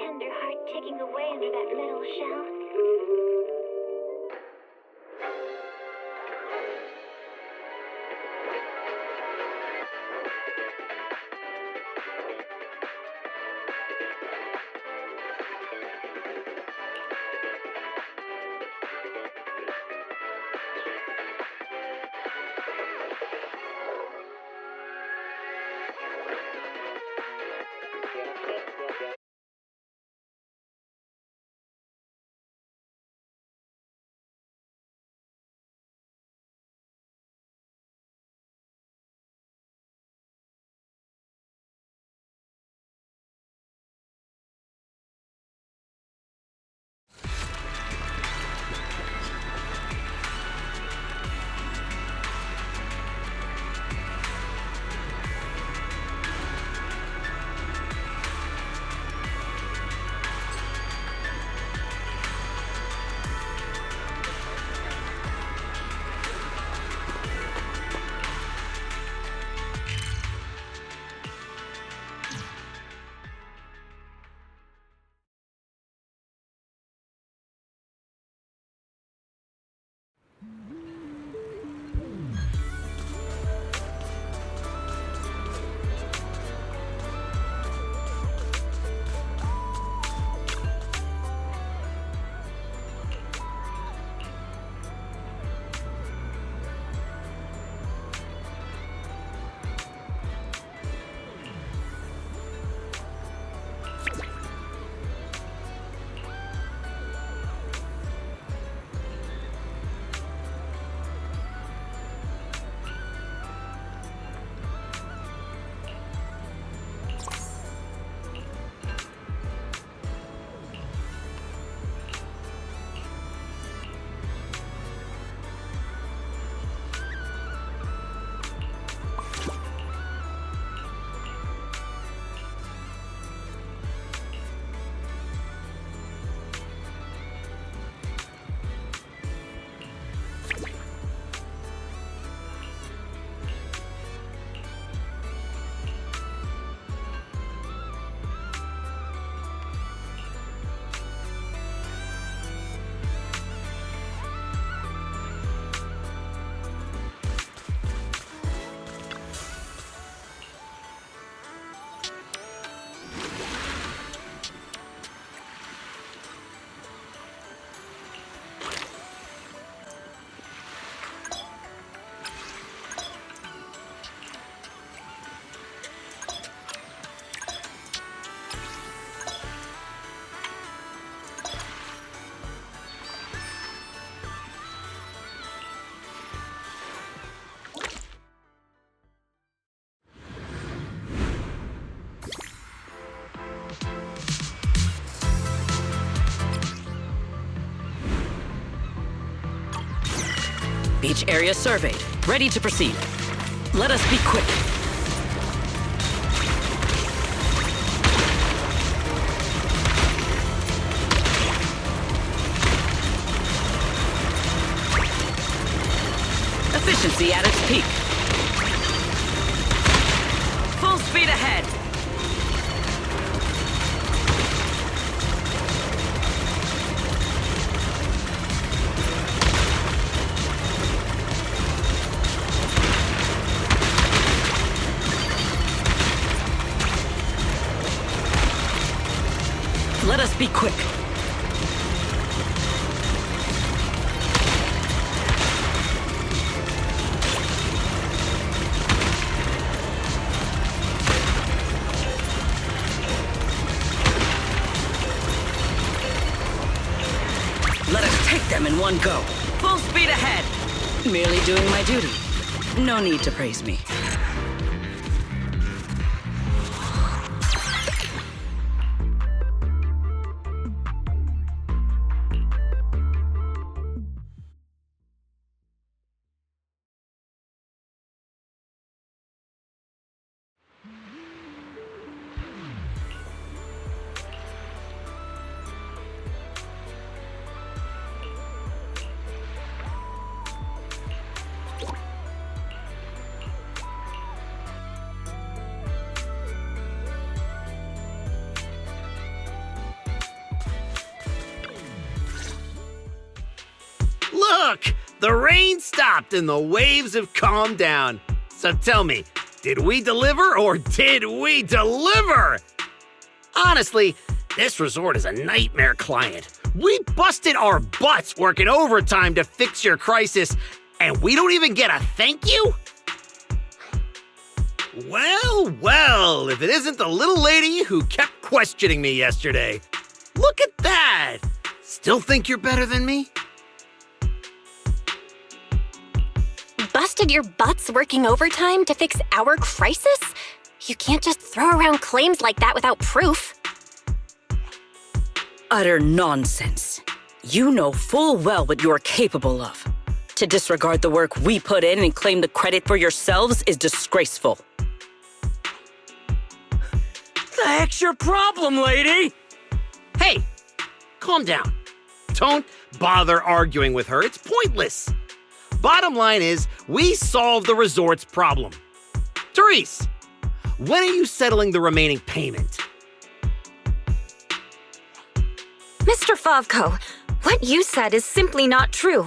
tender heart ticking away under that metal shell. Beach area surveyed. Ready to proceed. Let us be quick. Efficiency at its peak. Full speed ahead. Let us be quick. Let us take them in one go. Full speed ahead. Merely doing my duty. No need to praise me. Look! The rain stopped and the waves have calmed down. So tell me, did we deliver or did we deliver? Honestly, this resort is a nightmare client. We busted our butts working overtime to fix your crisis, and we don't even get a thank you? Well, if it isn't the little lady who kept questioning me yesterday. Look at that! Still think you're better than me? Busted your butts working overtime to fix our crisis? You can't just throw around claims like that without proof. Utter nonsense. You know full well what you are capable of. To disregard the work we put in and claim the credit for yourselves is disgraceful. The heck's your problem, lady? Hey, calm down. Don't bother arguing with her. It's pointless. Bottom line is, we solved the resort's problem. Therese, when are you settling the remaining payment? Mr. Favko, what you said is simply not true.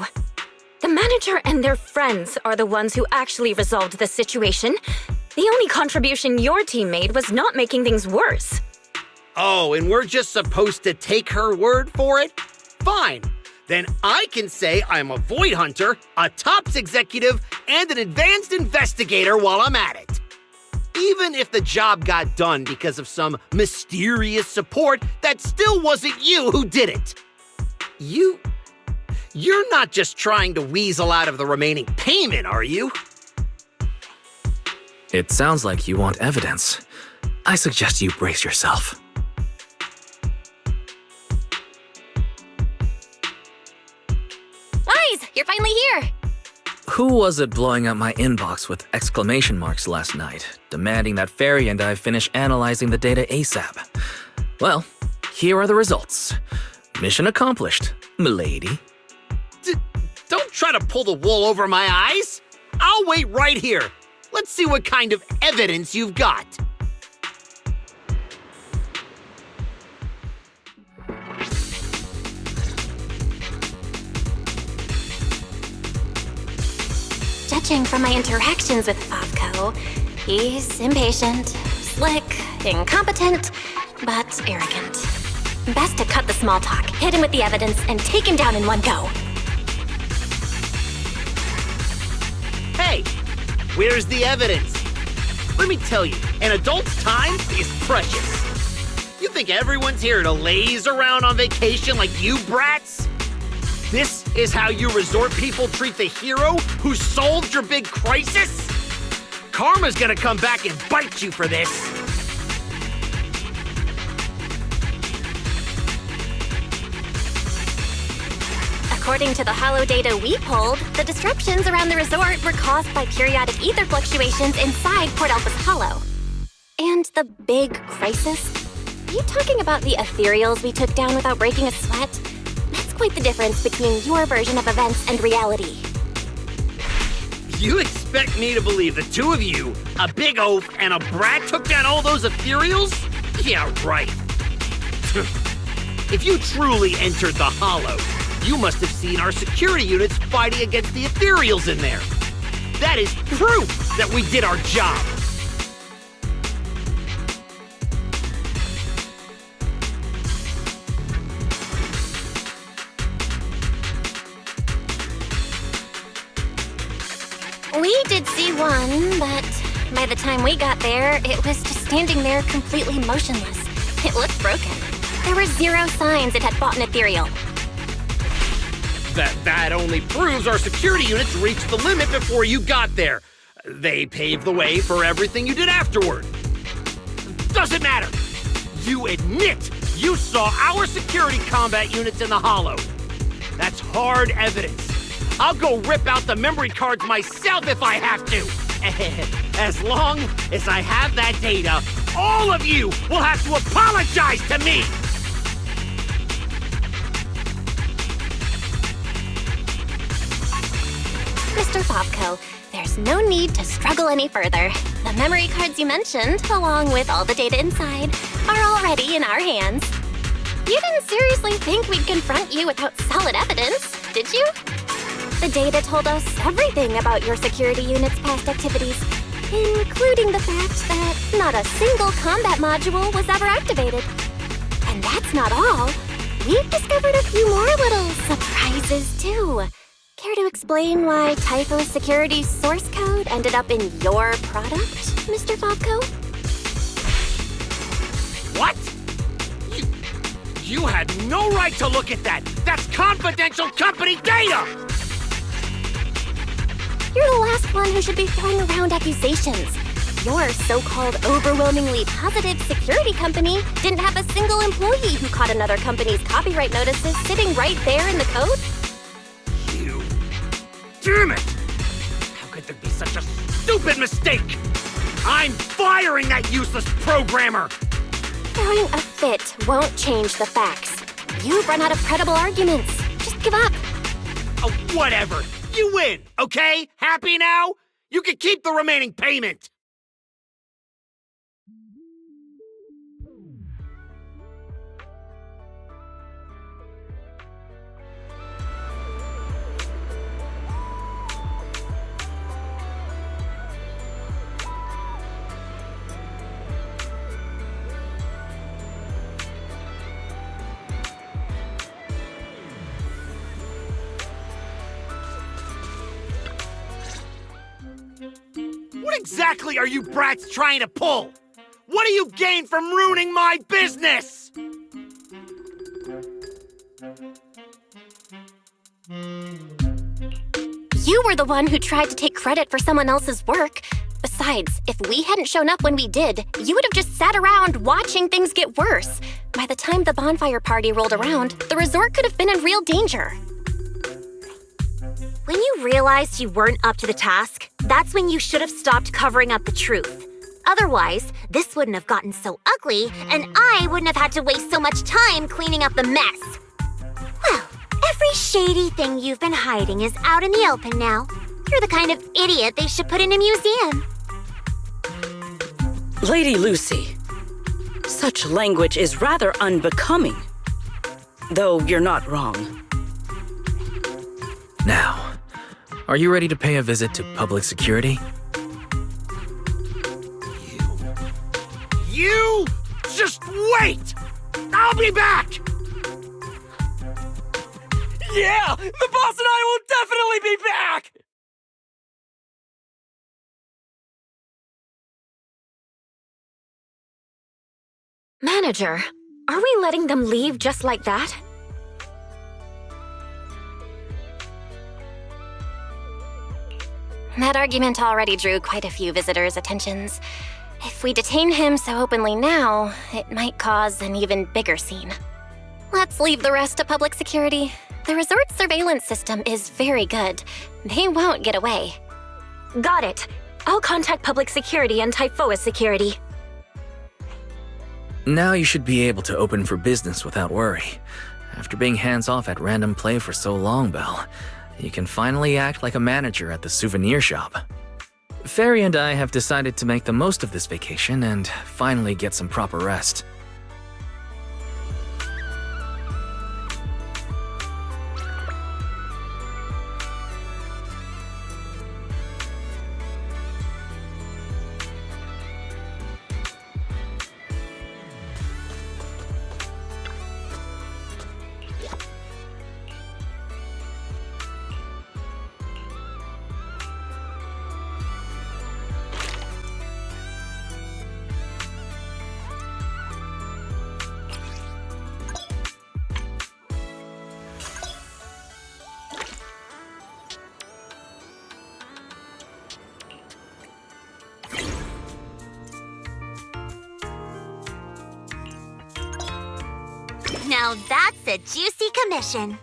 The manager and their friends are the ones who actually resolved the situation. The only contribution your team made was not making things worse. Oh, and we're just supposed to take her word for it? Fine. Then I can say I'm a void hunter, a tops executive, and an advanced investigator while I'm at it. Even if the job got done because of some mysterious support, that still wasn't you who did it. You're not just trying to weasel out of the remaining payment, are you? It sounds like you want evidence. I suggest you brace yourself. Guys, you're finally here! Who was it blowing up my inbox with exclamation marks last night, demanding that Fairy and I finish analyzing the data ASAP? Well, here are the results. Mission accomplished, milady. Don't try to pull the wool over my eyes. I'll wait right here. Let's see what kind of evidence you've got. Judging from my interactions with Favko, he's impatient, slick, incompetent, but arrogant. Best to cut the small talk, hit him with the evidence, and take him down in one go. Hey, where's the evidence? Let me tell you, an adult's time is precious. You think everyone's here to laze around on vacation like you brats? This is how you resort people treat the hero who solved your big crisis? Karma's gonna come back and bite you for this. According to the hollow data we pulled, the disruptions around the resort were caused by periodic ether fluctuations inside Port Alpha's hollow. And the big crisis? Are you talking about the ethereals we took down without breaking a sweat? That's quite the difference between your version of events and reality. You expect me to believe the two of you, a big oaf and a brat, took down all those ethereals? Yeah, right. If you truly entered the hollow, you must have seen our security units fighting against the ethereals in there. That is proof that we did our job. We did see one, but by the time we got there, it was just standing there completely motionless. It looked broken. There were zero signs it had fought an ethereal. That only proves our security units reached the limit before you got there. They paved the way for everything you did afterward. Doesn't matter. You admit you saw our security combat units in the hollow. That's hard evidence. I'll go rip out the memory cards myself if I have to. As long as I have that data, all of you will have to apologize to me. Mr. Favko, there's no need to struggle any further. The memory cards you mentioned, along with all the data inside, are already in our hands. You didn't seriously think we'd confront you without solid evidence, did you? The data told us everything about your security unit's past activities, including the fact that not a single combat module was ever activated. And that's not all. We've discovered a few more little surprises, too. Care to explain why Typho Security's source code ended up in your product, Mr. Fobco? What? You had no right to look at that! That's confidential company data! You're the last one who should be throwing around accusations. Your so-called overwhelmingly positive security company didn't have a single employee who caught another company's copyright notices sitting right there in the code? You... Damn it! How could there be such a stupid mistake? I'm firing that useless programmer! Throwing a fit won't change the facts. You've run out of credible arguments. Just give up. Oh, whatever. You win, okay? Happy now? You can keep the remaining payment. What exactly are you brats trying to pull? What do you gain from ruining my business? You were the one who tried to take credit for someone else's work. Besides, if we hadn't shown up when we did, you would have just sat around watching things get worse. By the time the bonfire party rolled around, the resort could have been in real danger. When you realized you weren't up to the task, that's when you should have stopped covering up the truth. Otherwise, this wouldn't have gotten so ugly, and I wouldn't have had to waste so much time cleaning up the mess. Well, every shady thing you've been hiding is out in the open now. You're the kind of idiot they should put in a museum. Lady Lucy, such language is rather unbecoming. Though you're not wrong. Now, are you ready to pay a visit to public security? You just wait! I'll be back! Yeah! The boss and I will definitely be back! Manager, are we letting them leave just like that? That argument already drew quite a few visitors' attentions. If we detain him so openly now, it might cause an even bigger scene. Let's leave the rest to public security. The resort's surveillance system is very good. They won't get away. Got it. I'll contact public security and Typhoa security. Now you should be able to open for business without worry. After being hands-off at random play for so long, Belle, you can finally act like a manager at the souvenir shop. Fairy and I have decided to make the most of this vacation and finally get some proper rest. Now that's a juicy commission.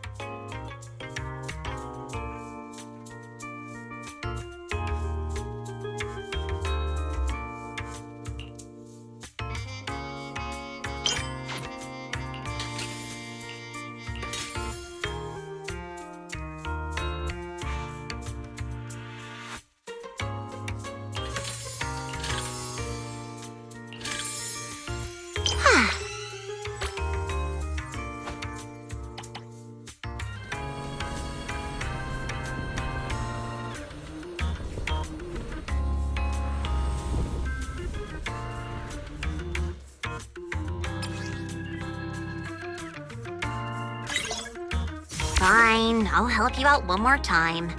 Fine, I'll help you out one more time.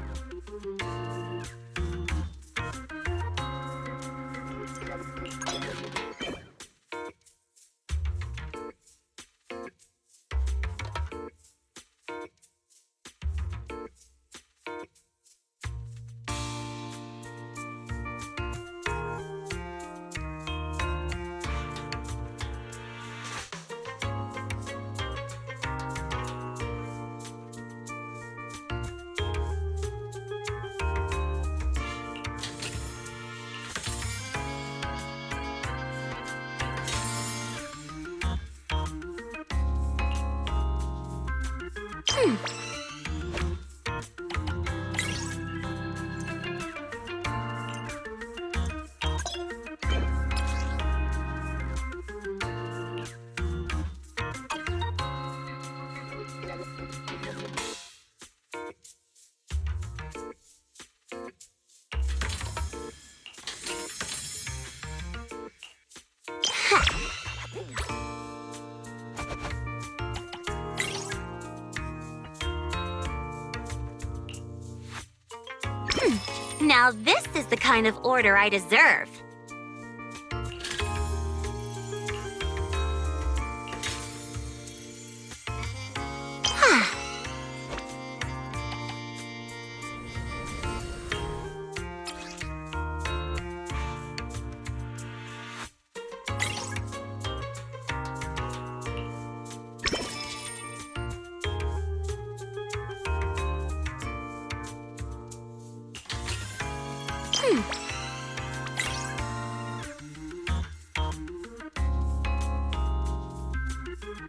Now this is the kind of order I deserve.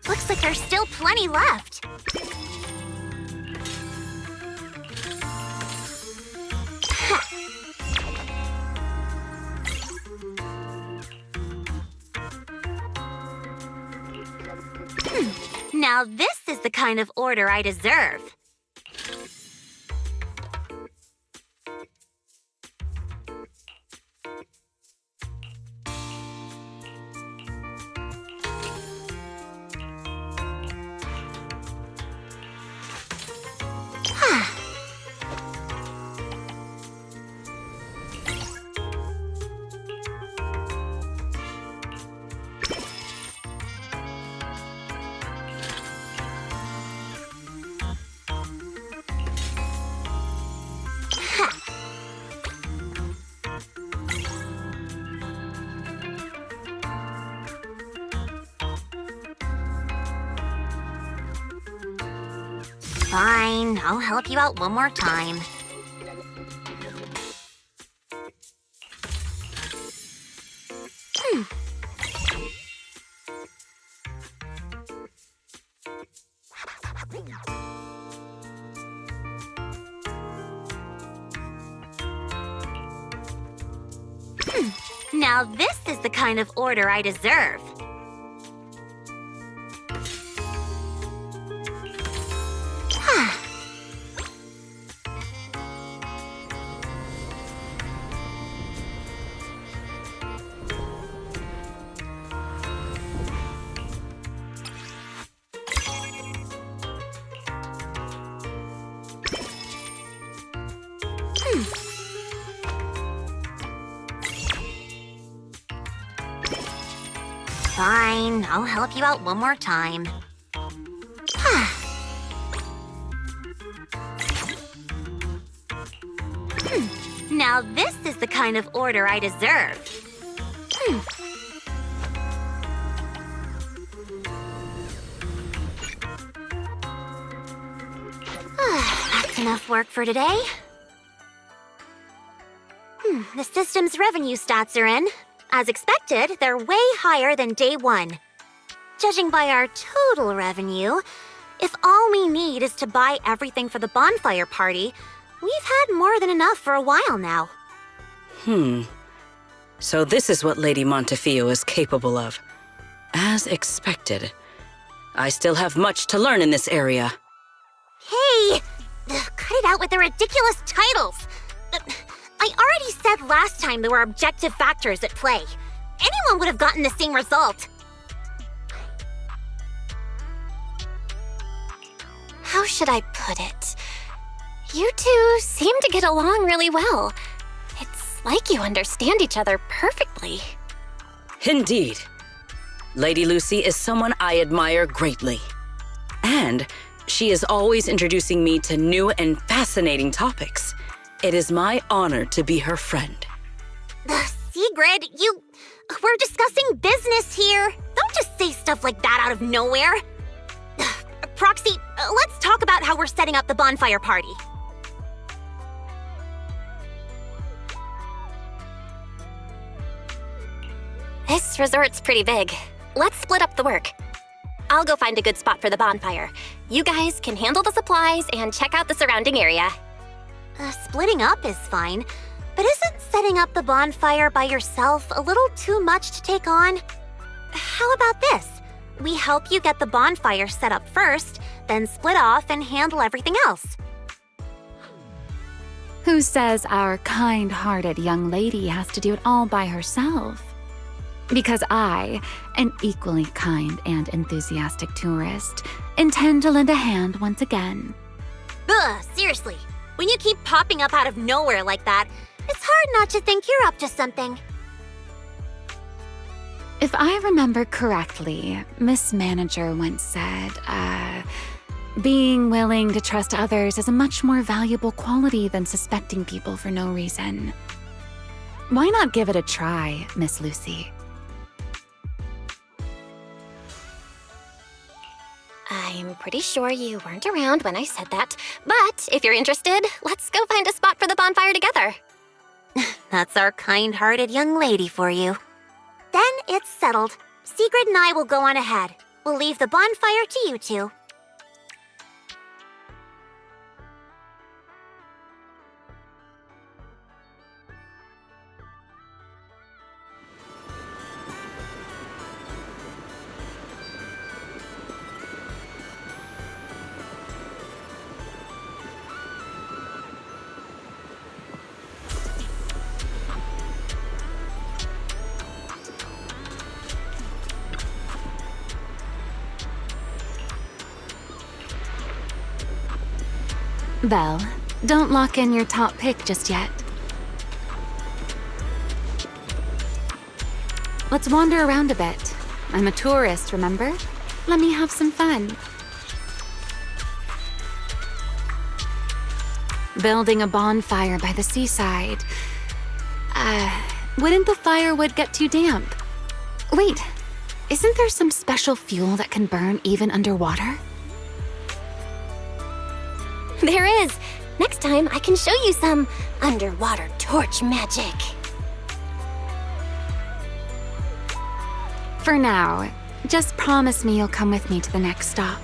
Looks like there's still plenty left. Now this is the kind of order I deserve. Fine, I'll help you out one more time. Now this is the kind of order I deserve. Fine, I'll help you out one more time. Now this is the kind of order I deserve. That's enough work for today. The system's revenue stats are in. As expected, they're way higher than day one. Judging by our total revenue, if all we need is to buy everything for the bonfire party, we've had more than enough for a while now. So this is what Lady Montefiore is capable of. As expected. I still have much to learn in this area. Hey! Cut it out with the ridiculous titles! I already said last time there were objective factors at play. Anyone would have gotten the same result. how should I put it? You two seem to get along really well. It's like you understand each other perfectly. Indeed. Lady Lucy is someone I admire greatly. And she is always introducing me to new and fascinating topics. It is my honor to be her friend. Sigrid, we're discussing business here. Don't just say stuff like that out of nowhere. Proxy, let's talk about how we're setting up the bonfire party. This resort's pretty big. Let's split up the work. I'll go find a good spot for the bonfire. You guys can handle the supplies and check out the surrounding area. Splitting up is fine, but isn't setting up the bonfire by yourself a little too much to take on? How about this? We help you get the bonfire set up first, then split off and handle everything else. Who says our kind-hearted young lady has to do it all by herself? Because I, an equally kind and enthusiastic tourist, intend to lend a hand once again. Ugh, seriously. When you keep popping up out of nowhere like that, it's hard not to think you're up to something. If I remember correctly, Miss Manager once said, being willing to trust others is a much more valuable quality than suspecting people for no reason. Why not give it a try, Miss Lucy? I'm pretty sure you weren't around when I said that, but if you're interested, let's go find a spot for the bonfire together. That's our kind-hearted young lady for you. Then it's settled. Sigrid and I will go on ahead. We'll leave the bonfire to you two. Belle, don't lock in your top pick just yet. Let's wander around a bit. I'm a tourist, remember? Let me have some fun. Building a bonfire by the seaside. Wouldn't the firewood get too damp? Wait, isn't there some special fuel that can burn even underwater? There is. Next time, I can show you some underwater torch magic. For now, just promise me you'll come with me to the next stop.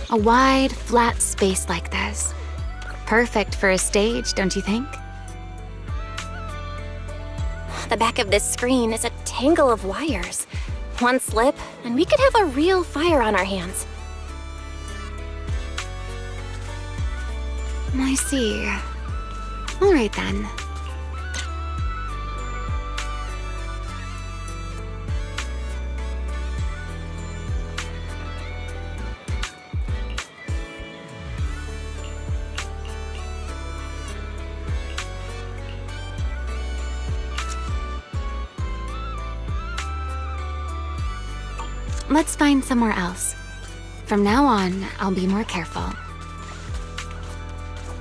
A wide, flat space like this. Perfect for a stage, don't you think? The back of this screen is a tangle of wires. One slip, and we could have a real fire on our hands. I see. All right then. Let's find somewhere else. From now on, I'll be more careful.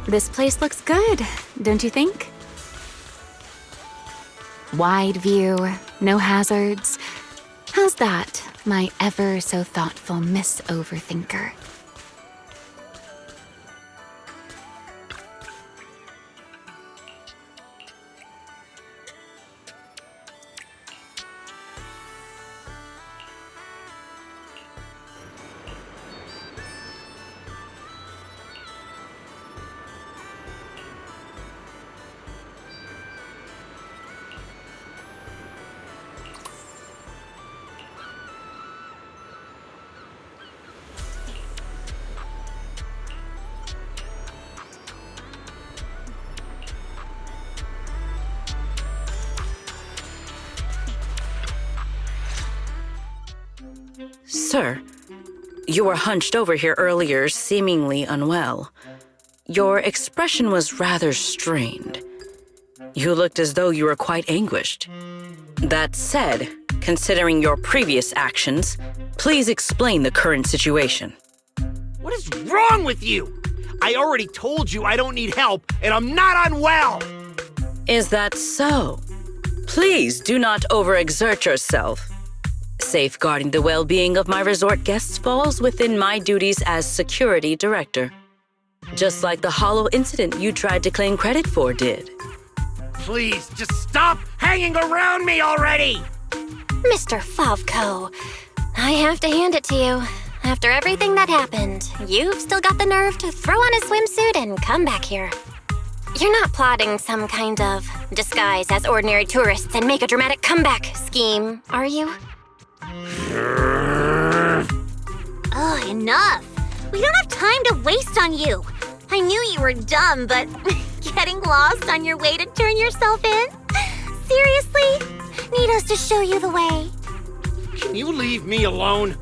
This place looks good, don't you think? Wide view, no hazards. How's that, my ever so thoughtful Miss Overthinker? Sir, you were hunched over here earlier, seemingly unwell. Your expression was rather strained. You looked as though you were quite anguished. That said, considering your previous actions, please explain the current situation. What is wrong with you? I already told you I don't need help, and I'm not unwell! Is that so? Please do not overexert yourself. Safeguarding the well-being of my resort guests falls within my duties as security director. Just like the hollow incident you tried to claim credit for did. Please, just stop hanging around me already! Mr. Favko, I have to hand it to you. After everything that happened, you've still got the nerve to throw on a swimsuit and come back here. You're not plotting some kind of disguise as ordinary tourists and make a dramatic comeback scheme, are you? Oh, enough. We don't have time to waste on you. I knew you were dumb, but getting lost on your way to turn yourself in? Seriously? Need us to show you the way? Can you leave me alone?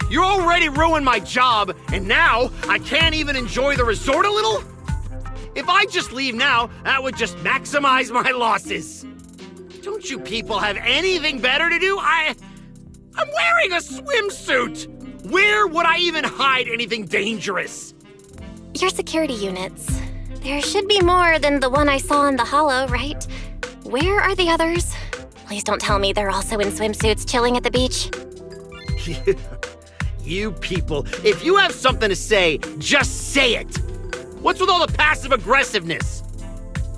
You already ruined my job, and now I can't even enjoy the resort a little? If I just leave now, that would just maximize my losses. Don't you people have anything better to do? I'm wearing a swimsuit! Where would I even hide anything dangerous? Your security units. There should be more than the one I saw in the hollow, right? Where are the others? Please don't tell me they're also in swimsuits chilling at the beach. You people, if you have something to say, just say it. What's with all the passive aggressiveness?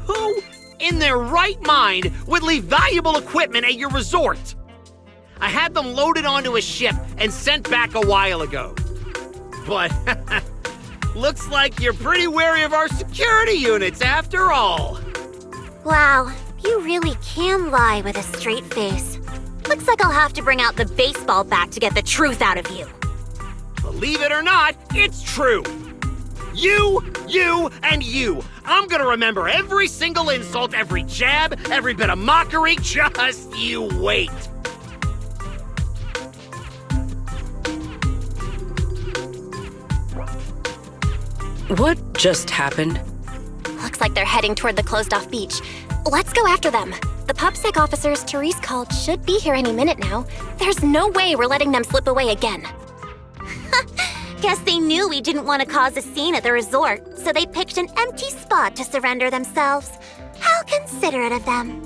Who in their right mind would leave valuable equipment at your resort? I had them loaded onto a ship and sent back a while ago. But looks like you're pretty wary of our security units after all. Wow, you really can lie with a straight face. Looks like I'll have to bring out the baseball bat to get the truth out of you. Believe it or not, it's true. You, and you. I'm gonna remember every single insult, every jab, every bit of mockery. Just you wait. What just happened? Looks like they're heading toward the closed-off beach. Let's go after them. The PubSec officers Therese called should be here any minute now. There's no way we're letting them slip away again. Guess they knew we didn't want to cause a scene at the resort, so they picked an empty spot to surrender themselves. How considerate of them.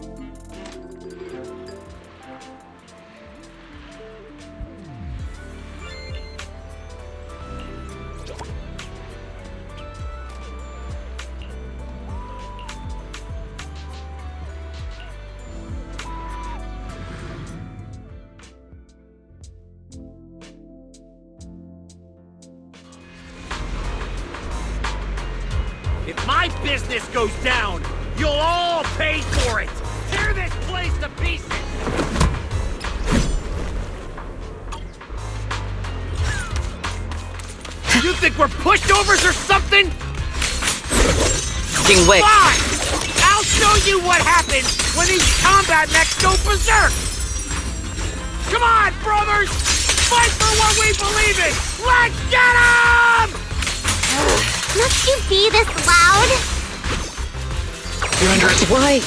If my business goes down, you'll all pay for it! Tear this place to pieces! You think we're pushovers or something? Dingwick. Fine! I'll show you what happens when these combat mechs go berserk! Come on, brothers! Fight for what we believe in! Let's get 'em! Must you be this loud? Why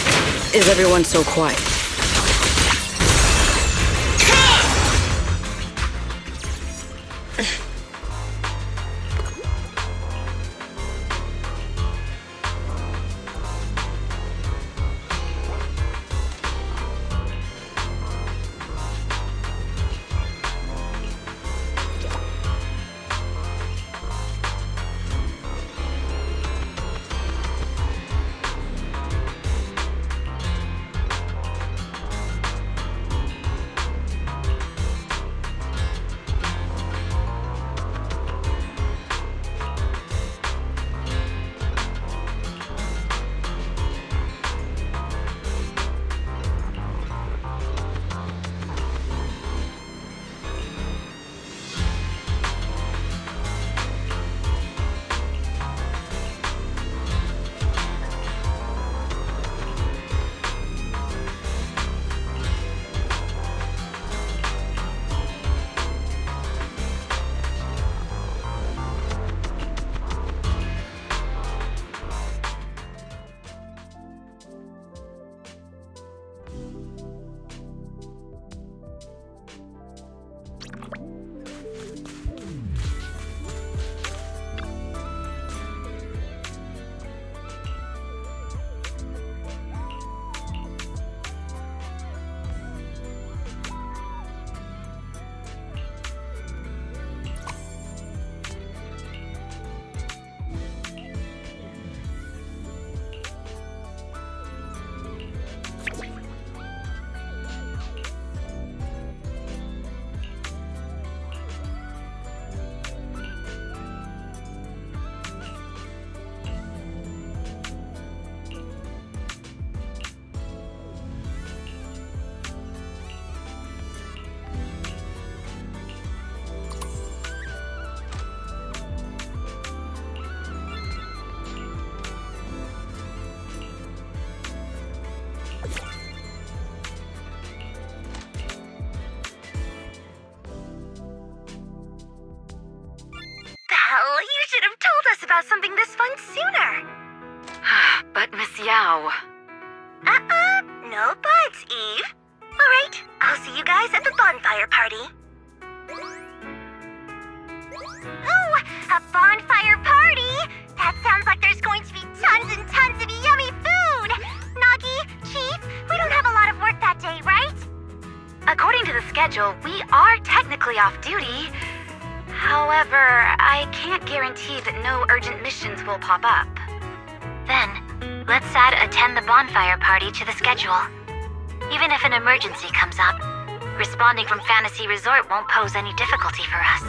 is everyone so quiet? now. No buts, Eve. Alright, I'll see you guys at the bonfire party. Oh, a bonfire party? That sounds like there's going to be tons and tons of yummy food! Nagi, Chief, we don't have a lot of work that day, right? According to the schedule, we are technically off duty. However, I can't guarantee that no urgent missions will pop up. Then, let's add attend the bonfire party to the schedule. Even if an emergency comes up, responding from Fantasy Resort won't pose any difficulty for us.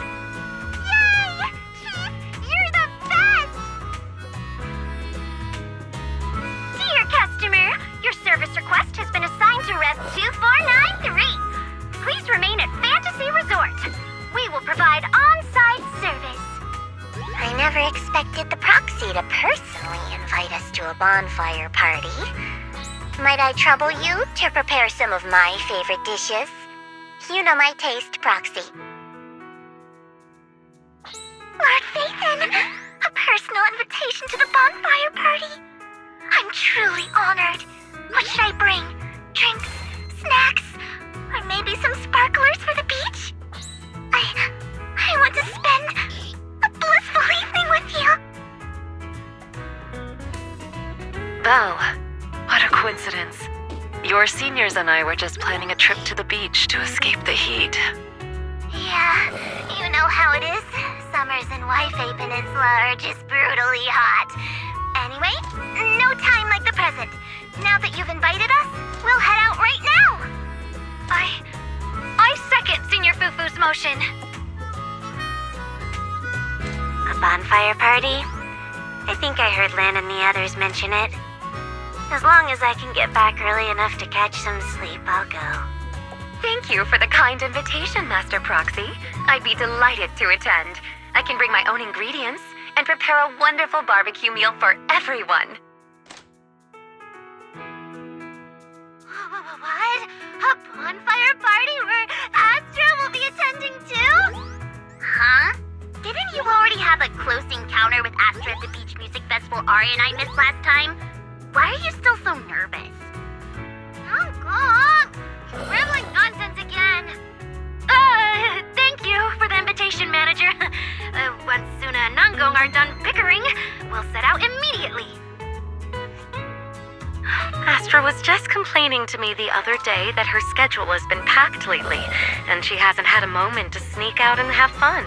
Yay! Chief, you're the best! Dear customer, your service request has been assigned to Rest 2493. Please remain at Fantasy Resort. We will provide on-site service. I never expected the proxy to personally invite us to a bonfire party. Might I trouble you to prepare some of my favorite dishes? You know my taste, Proxy. Lord Phaethon, a personal invitation to the bonfire party? I'm truly honored. What should I bring? Drinks? Snacks? Or maybe some sparklers for the beach? I want to spend a blissful evening with you. Beau, what a coincidence. Your seniors and I were just planning a trip to the beach to escape the heat. Yeah, you know how it is. Summers in Wi-Fi Peninsula are just brutally hot. Anyway, no time like the present. Now that you've invited us, we'll head out right now. I second Senior Fufu's motion. A bonfire party? I think I heard Lan and the others mention it. As long as I can get back early enough to catch some sleep, I'll go. Thank you for the kind invitation, Master Proxy. I'd be delighted to attend. I can bring my own ingredients and prepare a wonderful barbecue meal for everyone. What? A bonfire party where Astra will be attending too? Huh? Didn't you already have a close encounter with Astra at the Beach Music Festival Ari and I missed last time? Why are you still so nervous? Oh, God! Rambling nonsense again. Thank you for the invitation, Manager. Once Suna and Nangong are done bickering, we'll set out immediately. Astra was just complaining to me the other day that her schedule has been packed lately, and she hasn't had a moment to sneak out and have fun.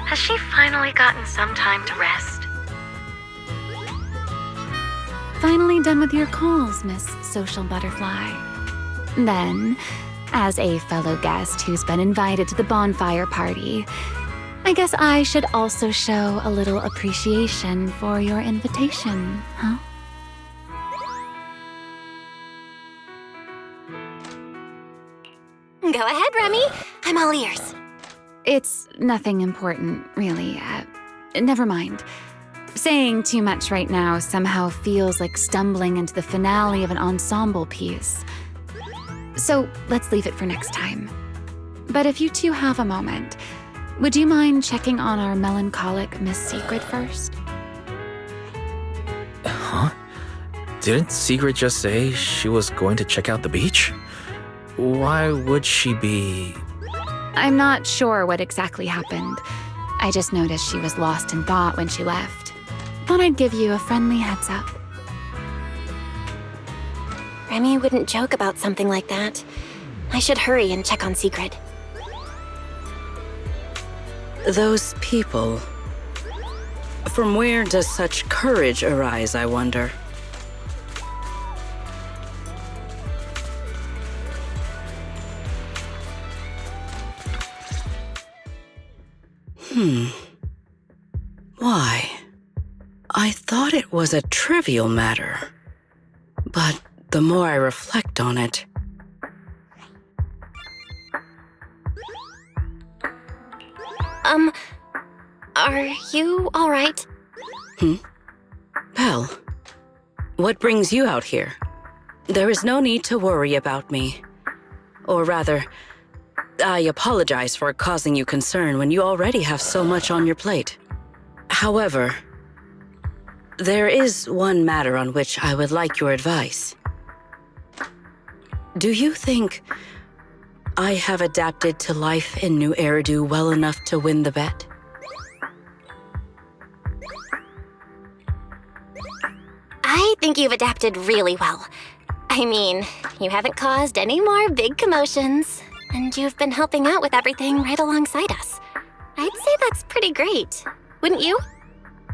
Has she finally gotten some time to rest? Finally done with your calls, Miss Social Butterfly. Then, as a fellow guest who's been invited to the bonfire party, I guess I should also show a little appreciation for your invitation, huh? Go ahead, Remy. I'm all ears. It's nothing important, really. Never mind. Saying too much right now somehow feels like stumbling into the finale of an ensemble piece. So let's leave it for next time. But if you two have a moment, would you mind checking on our melancholic Miss Secret first? Huh? Didn't Secret just say she was going to check out the beach? Why would she be... I'm not sure what exactly happened. I just noticed she was lost in thought when she left. Thought I'd give you a friendly heads up. Remy wouldn't joke about something like that. I should hurry and check on Secret. Those people. From where does such courage arise, I wonder? Why? I thought it was a trivial matter. But the more I reflect on it... Are you all right? Belle, what brings you out here? There is no need to worry about me. Or rather, I apologize for causing you concern when you already have so much on your plate. However, There is one matter on which I would like your advice. Do you think I have adapted to life in New Eridu well enough to win the bet? I think you've adapted really well. I mean, you haven't caused any more big commotions, and you've been helping out with everything right alongside us. I'd say that's pretty great, wouldn't you?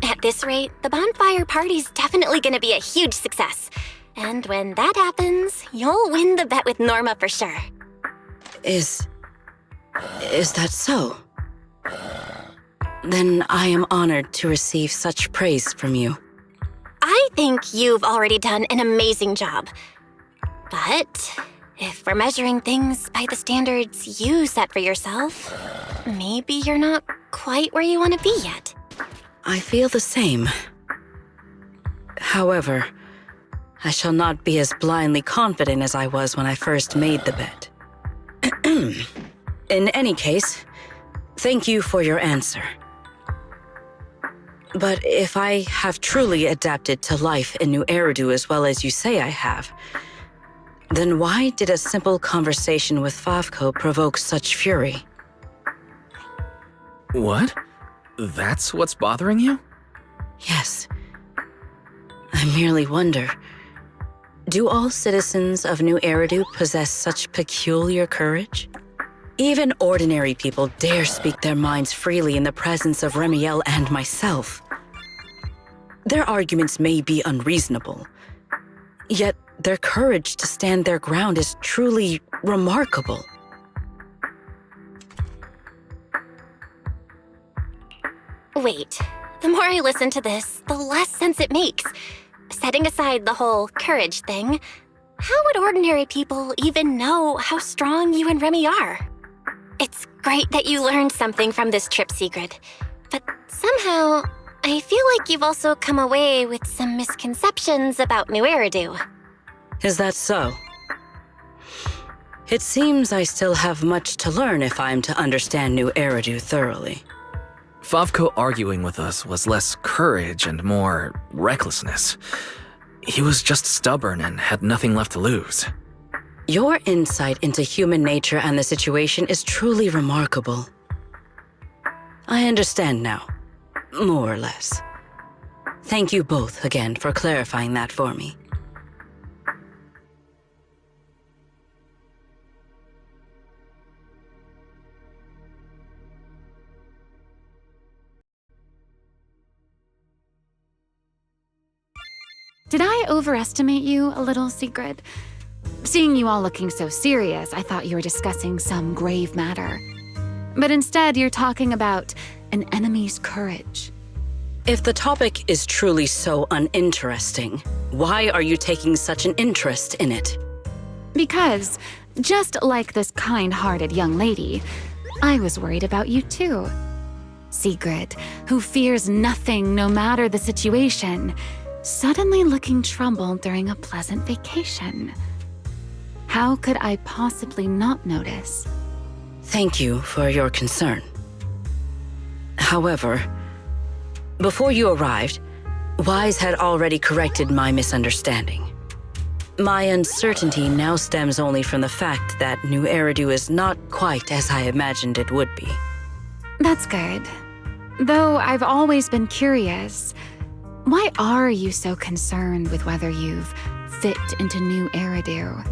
At this rate, the bonfire party's definitely gonna be a huge success. And when that happens, you'll win the bet with Norma for sure. Is that so? Then I am honored to receive such praise from you. I think you've already done an amazing job. But if we're measuring things by the standards you set for yourself, maybe you're not quite where you want to be yet. I feel the same. However, I shall not be as blindly confident as I was when I first made the bet. In any case, thank you for your answer. But if I have truly adapted to life in New Eridu as well as you say I have, then why did a simple conversation with Favko provoke such fury? What? That's what's bothering you? Yes. I merely wonder, do all citizens of New Eridu possess such peculiar courage? Even ordinary people dare speak their minds freely in the presence of Remiel and myself. Their arguments may be unreasonable, yet their courage to stand their ground is truly remarkable. Wait, the more I listen to this, the less sense it makes. Setting aside the whole courage thing, how would ordinary people even know how strong you and Remy are? It's great that you learned something from this trip, Sigrid, but somehow I feel like you've also come away with some misconceptions about New Eridu. Is that so? It seems I still have much to learn if I'm to understand New Eridu thoroughly. Favko arguing with us was less courage and more recklessness. He was just stubborn and had nothing left to lose. Your insight into human nature and the situation is truly remarkable. I understand now, more or less. Thank you both again for clarifying that for me. Did I overestimate you a little, Sigrid? Seeing you all looking so serious, I thought you were discussing some grave matter. But instead, you're talking about an enemy's courage. If the topic is truly so uninteresting, why are you taking such an interest in it? Because, just like this kind-hearted young lady, I was worried about you too. Sigrid, who fears nothing no matter the situation, suddenly looking troubled during a pleasant vacation. How could I possibly not notice? Thank you for your concern. However, before you arrived, Wise had already corrected my misunderstanding. My uncertainty now stems only from the fact that New Eridu is not quite as I imagined it would be. That's good. Though I've always been curious, why are you so concerned with whether you've fit into New Eridu?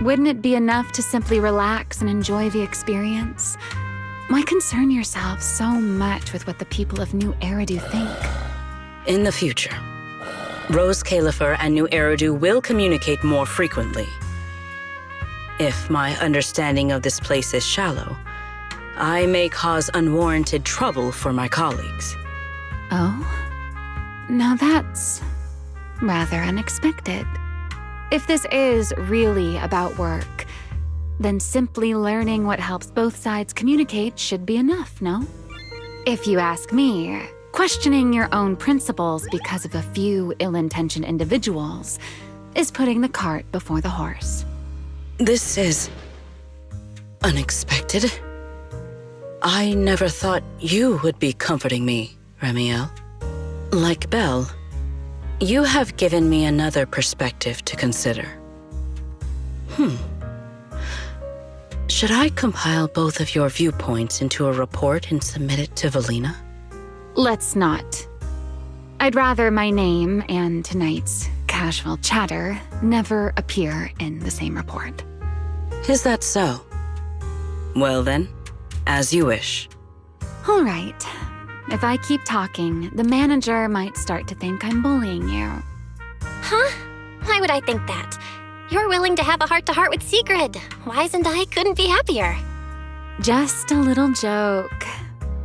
Wouldn't it be enough to simply relax and enjoy the experience? Why concern yourself so much with what the people of New Eridu think? In the future, Rose Califer and New Eridu will communicate more frequently. If my understanding of this place is shallow, I may cause unwarranted trouble for my colleagues. Oh? Now that's rather unexpected. If this is really about work, then simply learning what helps both sides communicate should be enough, no? If you ask me, questioning your own principles because of a few ill-intentioned individuals is putting the cart before the horse. This is unexpected. I never thought you would be comforting me, Remiel. Like Belle, You have given me another perspective to consider. Should I compile both of your viewpoints into a report and submit it to Valina? Let's not. I'd rather my name and tonight's casual chatter never appear in the same report. Is that so? Well then, as you wish. All right. If I keep talking, the manager might start to think I'm bullying you. Huh? Why would I think that? You're willing to have a heart-to-heart with Sigrid. Wise and I couldn't be happier. Just a little joke.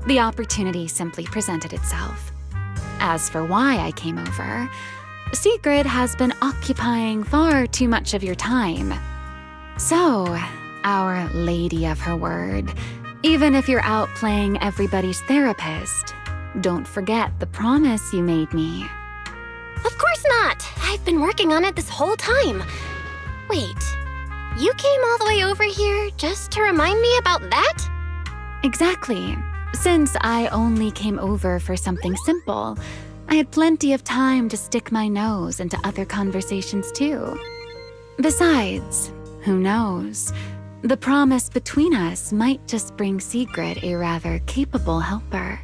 The opportunity simply presented itself. As for why I came over, Sigrid has been occupying far too much of your time. So, our lady of her word, even if you're out playing everybody's therapist, don't forget the promise you made me. Of course not! I've been working on it this whole time. Wait, you came all the way over here just to remind me about that? Exactly. Since I only came over for something simple, I had plenty of time to stick my nose into other conversations too. Besides, who knows? The promise between us might just bring Sigrid a rather capable helper.